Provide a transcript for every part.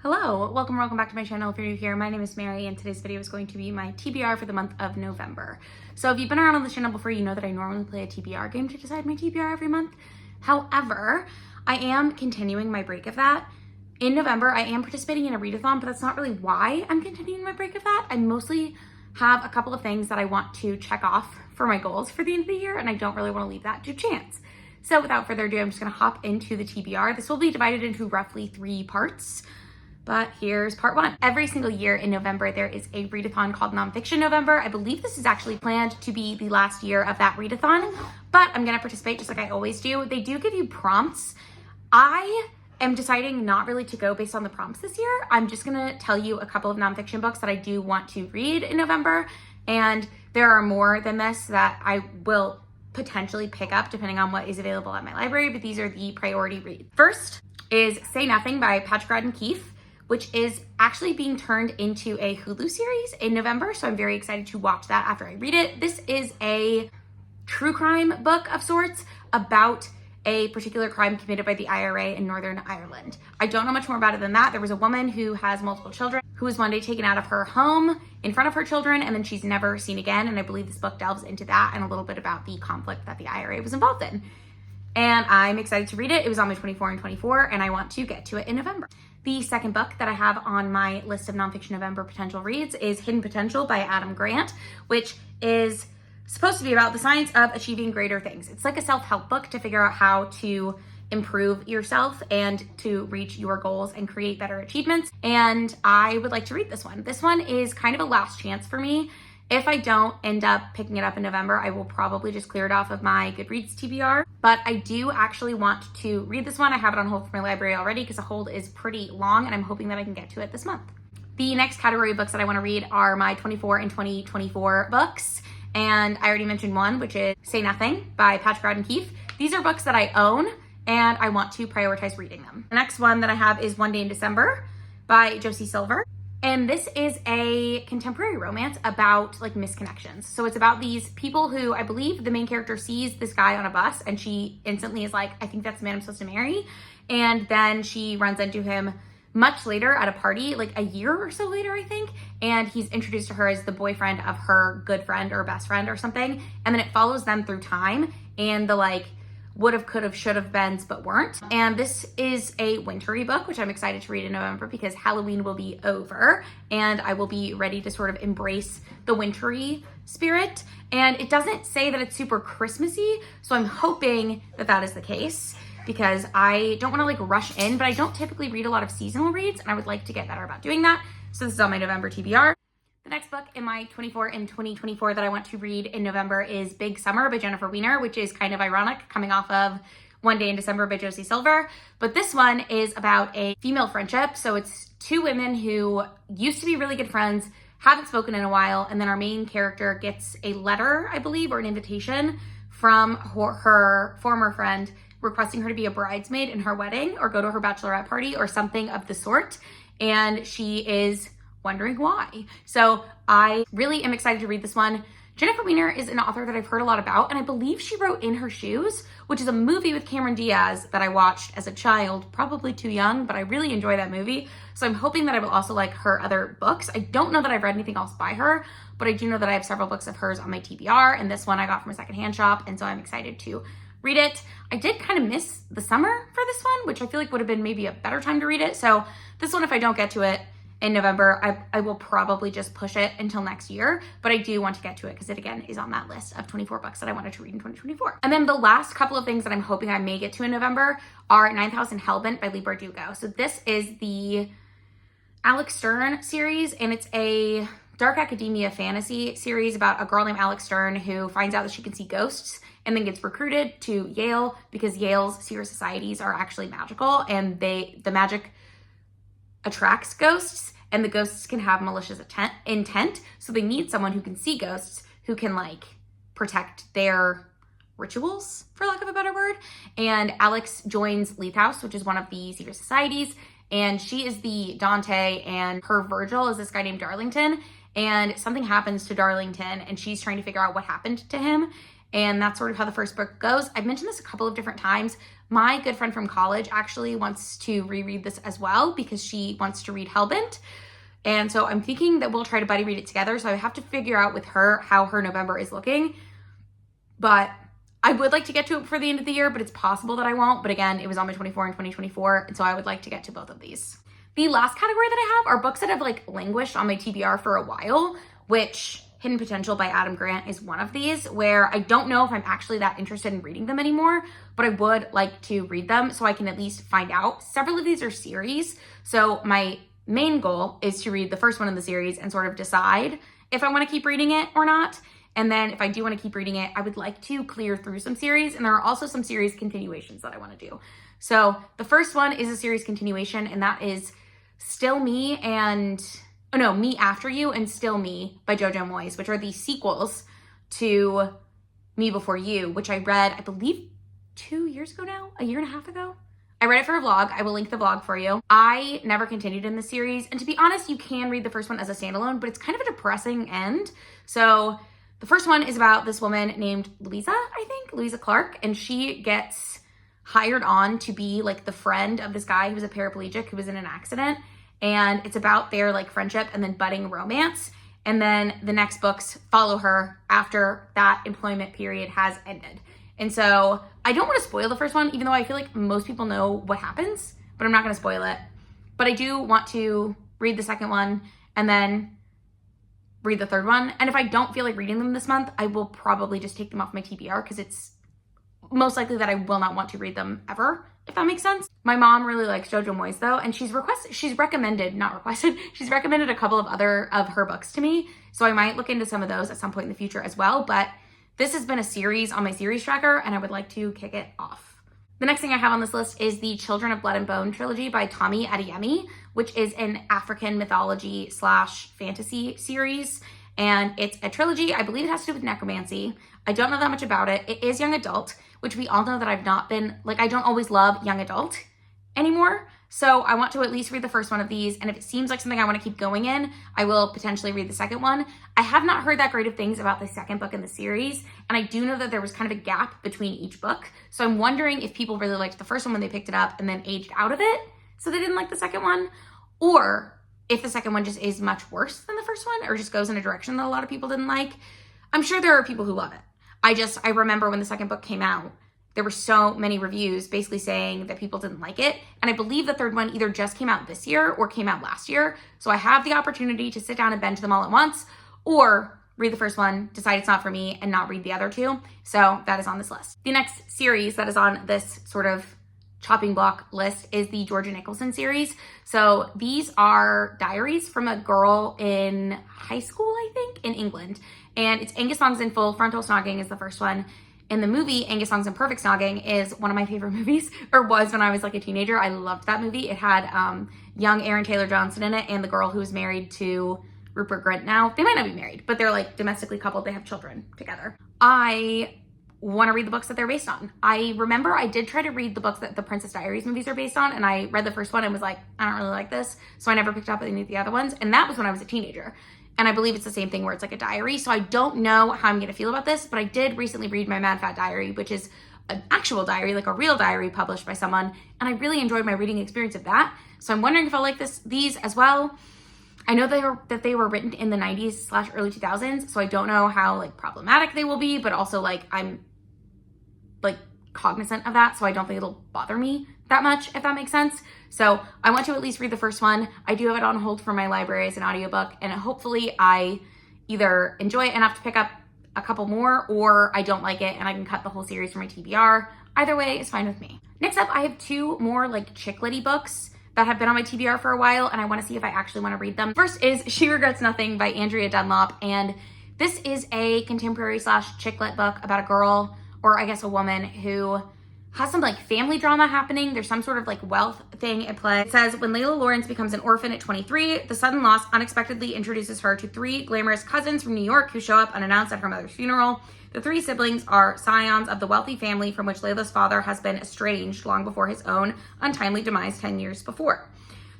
Hello, welcome back to my channel. If you're new here, my name is Mary and today's video is going to be my TBR for the month of November. So if you've been around on this channel before, you know that I normally play a TBR game to decide my TBR every month. However, I am continuing my break of that. In November, I am participating in a readathon, but that's not really why I'm continuing my break of that. I mostly have a couple of things that I want to check off for my goals for the end of the year, and I don't really want to leave that to chance. So without further ado, I'm just gonna hop into the TBR. This will be divided into roughly 3 parts. But here's part 1. Every single year in November, there is a readathon called Nonfiction November. I believe this is actually planned to be the last year of that readathon, but I'm gonna participate just like I always do. They do give you prompts. I am deciding not really to go based on the prompts this year. I'm just gonna tell you a couple of nonfiction books that I do want to read in November, and there are more than this that I will potentially pick up depending on what is available at my library, but these are the priority reads. First is Say Nothing by Patrick Keefe, which is actually being turned into a Hulu series in November. So I'm very excited to watch that after I read it. This is a true crime book of sorts about a particular crime committed by the IRA in Northern Ireland. I don't know much more about it than that. There was a woman who has multiple children who was one day taken out of her home in front of her children, and then she's never seen again. And I believe this book delves into that and a little bit about the conflict that the IRA was involved in. And I'm excited to read it. It was on my 24 and 24, and I want to get to it in November. The second book that I have on my list of nonfiction November potential reads is Hidden Potential by Adam Grant, which is supposed to be about the science of achieving greater things. It's like a self-help book to figure out how to improve yourself and to reach your goals and create better achievements. And I would like to read this one. This one is kind of a last chance for me. If I don't end up picking it up in November, I will probably just clear it off of my Goodreads TBR. But I do actually want to read this one. I have it on hold for my library already because the hold is pretty long, and I'm hoping that I can get to it this month. The next category of books that I want to read are my 24 and 2024 books. And I already mentioned one, which is Say Nothing by Patrick Keefe. These are books that I own and I want to prioritize reading them. The next one that I have is One Day in December by Josie Silver. And this is a contemporary romance about like misconnections. So it's about these people who, I believe the main character sees this guy on a bus and she instantly is like, I think that's the man I'm supposed to marry. And then she runs into him much later at a party, like a year or so later, I think. And he's introduced to her as the boyfriend of her good friend or best friend or something. And then it follows them through time and the like, would have, could have, should have beens, but weren't. And this is a wintry book, which I'm excited to read in November because Halloween will be over and I will be ready to sort of embrace the wintry spirit. And it doesn't say that it's super Christmassy, so I'm hoping that that is the case because I don't want to like rush in, but I don't typically read a lot of seasonal reads and I would like to get better about doing that. So this is on my November TBR. The next book in my 24 and 2024 that I want to read in November is Big Summer by Jennifer Weiner, which is kind of ironic coming off of One Day in December by Josie Silver. But this one is about a female friendship. So it's 2 women who used to be really good friends, haven't spoken in a while, and then our main character gets a letter, I believe, or an invitation from her former friend requesting her to be a bridesmaid in her wedding or go to her bachelorette party or something of the sort. And she is wondering why. So I really am excited to read this one. Jennifer Weiner is an author that I've heard a lot about, and I believe she wrote In Her Shoes, which is a movie with Cameron Diaz that I watched as a child, probably too young, but I really enjoy that movie. So I'm hoping that I will also like her other books. I don't know that I've read anything else by her, but I do know that I have several books of hers on my TBR, and this one I got from a secondhand shop, and so I'm excited to read it. I did kind of miss the summer for this one, which I feel like would have been maybe a better time to read it. So this one, if I don't get to it in November, I will probably just push it until next year, but I do want to get to it because it again is on that list of 24 books that I wanted to read in 2024. And then the last couple of things that I'm hoping I may get to in November are 9000 Hellbent by Leigh Bardugo. So this is the Alex Stern series, and it's a dark academia fantasy series about a girl named Alex Stern who finds out that she can see ghosts and then gets recruited to Yale because Yale's secret societies are actually magical and the magic attracts ghosts and the ghosts can have malicious intent. So they need someone who can see ghosts who can like protect their rituals, for lack of a better word. And Alex joins Leith House, which is one of the secret societies. And she is the Dante and her Virgil is this guy named Darlington. And something happens to Darlington and she's trying to figure out what happened to him. And that's sort of how the first book goes. I've mentioned this a couple of different times. My good friend from college actually wants to reread this as well because she wants to read Hellbent. And so I'm thinking that we'll try to buddy read it together. So I have to figure out with her how her November is looking. But I would like to get to it before the end of the year, but it's possible that I won't. But again, it was on my 24 and 2024. And so I would like to get to both of these. The last category that I have are books that have like languished on my TBR for a while, which Hidden Potential by Adam Grant is one of these, where I don't know if I'm actually that interested in reading them anymore, but I would like to read them so I can at least find out. Several of these are series. So my main goal is to read the first one in the series and sort of decide if I want to keep reading it or not. And then if I do want to keep reading it, I would like to clear through some series. And there are also some series continuations that I want to do. So the first one is a series continuation, and that is Still Me and... Oh no, Me After You and Still Me by Jojo Moyes, which are the sequels to Me Before You, which I read, I believe 2 years ago now, a year and a half ago. I read it for a vlog. I will link the vlog for you. I never continued in the series. And to be honest, you can read the first one as a standalone, but it's kind of a depressing end. So the first one is about this woman named Louisa Clark, and she gets hired on to be like the friend of this guy who was a paraplegic who was in an accident. And it's about their like friendship and then budding romance. And then the next books follow her after that employment period has ended. And so I don't want to spoil the first one, even though I feel like most people know what happens, but I'm not going to spoil it. But I do want to read the second one and then read the third one. And if I don't feel like reading them this month, I will probably just take them off my TBR because it's most likely that I will not want to read them ever, if that makes sense. My mom really likes Jojo Moyes though, and she's recommended a couple of other of her books to me. So I might look into some of those at some point in the future as well. But this has been a series on my series tracker and I would like to kick it off. The next thing I have on this list is the Children of Blood and Bone trilogy by Tommy Adeyemi, which is an African mythology / fantasy series. And it's a trilogy. I believe it has to do with necromancy. I don't know that much about it. It is young adult, which we all know that I've not been, like, I don't always love young adult anymore. So I want to at least read the first one of these. And if it seems like something I want to keep going in, I will potentially read the second one. I have not heard that great of things about the second book in the series. And I do know that there was kind of a gap between each book. So I'm wondering if people really liked the first one when they picked it up and then aged out of it, so they didn't like the second one, or if the second one just is much worse than the first one or just goes in a direction that a lot of people didn't like. I'm sure there are people who love it. I remember when the second book came out, there were so many reviews basically saying that people didn't like it. And I believe the third one either just came out this year or came out last year. So I have the opportunity to sit down and binge them all at once, or read the first one, decide it's not for me, and not read the other two. So that is on this list. The next series that is on this sort of chopping block list is the Georgia Nicholson series. So these are diaries from a girl in high school, I think, in England. And it's Angus Songs in Full Frontal Snogging is the first one. And the movie Angus Songs in Perfect Snogging is one of my favorite movies, or was when I was like a teenager. I loved that movie. It had young Aaron Taylor Johnson in it and the girl who is married to Rupert Grint now. They might not be married, but they're like domestically coupled. They have children together. I want to read the books that they're based on. I remember I did try to read the books that the Princess Diaries movies are based on, and I read the first one and was like, I don't really like this. So I never picked up any of the other ones. And that was when I was a teenager. And I believe it's the same thing where it's like a diary. So I don't know how I'm going to feel about this, but I did recently read My Mad Fat Diary, which is an actual diary, like a real diary published by someone. And I really enjoyed my reading experience of that. So I'm wondering if I'll like these as well. I know that they were written in the 90s / early 2000s. So I don't know how like problematic they will be, but also like I'm like cognizant of that. So I don't think it'll bother me that much, if that makes sense. So I want to at least read the first one. I do have it on hold for my library as an audiobook, and hopefully I either enjoy it enough to pick up a couple more, or I don't like it and I can cut the whole series from my TBR. Either way is fine with me. Next up, I have two more like chick litty books that have been on my TBR for a while, and I want to see if I actually want to read them. First is She Regrets Nothing by Andrea Dunlop, and this is a contemporary / chick lit book about a girl, or I guess a woman, who has some like family drama happening. There's some sort of like wealth thing at play. It says, when Layla Lawrence becomes an orphan at 23, the sudden loss unexpectedly introduces her to 3 glamorous cousins from New York who show up unannounced at her mother's funeral. The 3 siblings are scions of the wealthy family from which Layla's father has been estranged long before his own untimely demise 10 years before.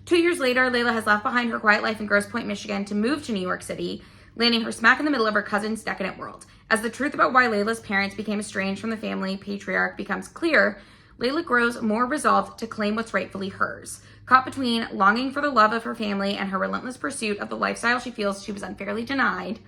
2 years later, Layla has left behind her quiet life in Grosse Pointe, Michigan to move to New York City. landing her smack in the middle of her cousin's decadent world. As the truth about why Layla's parents became estranged from the family patriarch becomes clear, Layla grows more resolved to claim what's rightfully hers. Caught between longing for the love of her family and her relentless pursuit of the lifestyle she feels she was unfairly denied,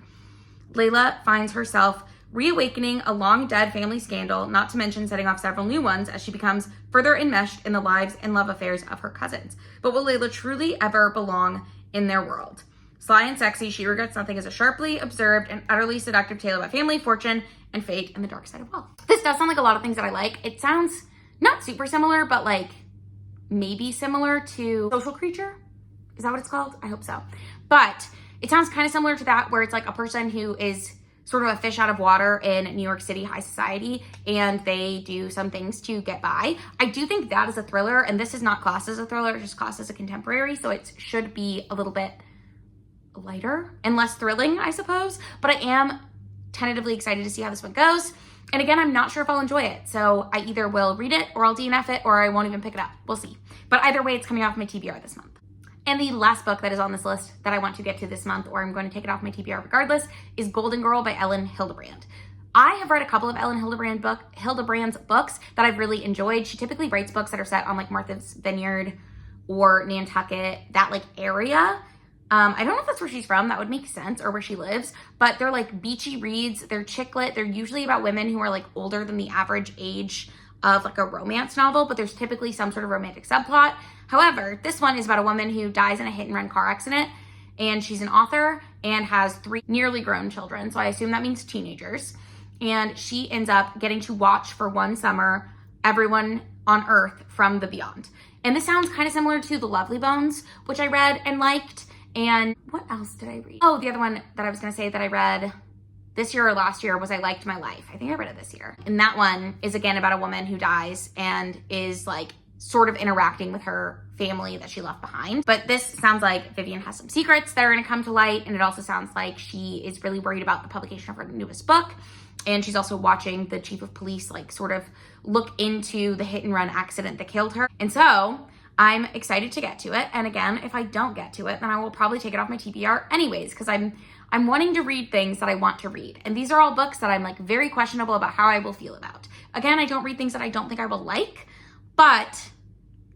Layla finds herself reawakening a long-dead family scandal, not to mention setting off several new ones as she becomes further enmeshed in the lives and love affairs of her cousins. But will Layla truly ever belong in their world? Sly and sexy, She Regrets Nothing is a sharply observed and utterly seductive tale about family, fortune, and fate, and the dark side of wealth. This does sound like a lot of things that I like. It sounds not super similar, but like maybe similar to Social Creature. Is that what it's called? I hope so. But it sounds kind of similar to that, where it's like a person who is sort of a fish out of water in New York City high society, and they do some things to get by. I do think that is a thriller, and this is not classed as a thriller, it's just classed as a contemporary, so it should be a little bit lighter and less thrilling, I suppose. But I am tentatively excited to see how this one goes. And again, I'm not sure if I'll enjoy it, so I either will read it, or I'll DNF it, or I won't even pick it up. We'll see. But either way, it's coming off my TBR this month. And the last book that is on this list that I want to get to this month, or I'm going to take it off my TBR regardless, is Golden Girl by Ellen Hildebrand. I have read a couple of Ellen Hildebrand's books that I've really enjoyed. She typically writes books that are set on like Martha's Vineyard or Nantucket, that like area. I don't know if that's where she's from. That would make sense, or where she lives, but they're like beachy reads. They're chick lit. They're usually about women who are like older than the average age of like a romance novel, but there's typically some sort of romantic subplot. However, this one is about a woman who dies in a hit and run car accident, and she's an author and has 3 nearly grown children. So I assume that means teenagers. And she ends up getting to watch for one summer everyone on Earth from the beyond. And this sounds kind of similar to The Lovely Bones, which I read and liked. And what else did I read? Oh, the other one that I was going to say that I read this year or last year was I Liked My Life. I think I read it this year. And that one is again about a woman who dies and is like sort of interacting with her family that she left behind. But this sounds like Vivian has some secrets that are going to come to light. And it also sounds like she is really worried about the publication of her newest book. And she's also watching the chief of police like sort of look into the hit and run accident that killed her. And so I'm excited to get to it. And again, if I don't get to it, then I will probably take it off my TBR anyways, because I'm wanting to read things that I want to read. And these are all books that I'm like very questionable about how I will feel about. Again, I don't read things that I don't think I will like, but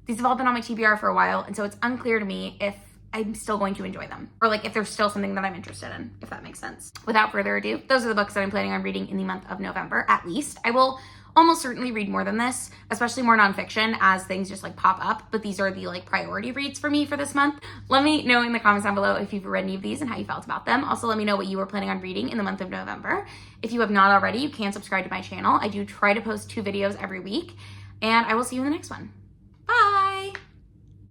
these have all been on my TBR for a while. And so it's unclear to me if I'm still going to enjoy them, or like if there's still something that I'm interested in, if that makes sense. Without further ado, those are the books that I'm planning on reading in the month of November, at least. I will almost certainly read more than this, especially more nonfiction as things just like pop up, but these are the like priority reads for me for this month. Let me know in the comments down below if you've read any of these and how you felt about them. Also, let me know what you were planning on reading in the month of November. If you have not already, you can subscribe to my channel. I do try to post 2 videos every week, and I will see you in the next one. Bye!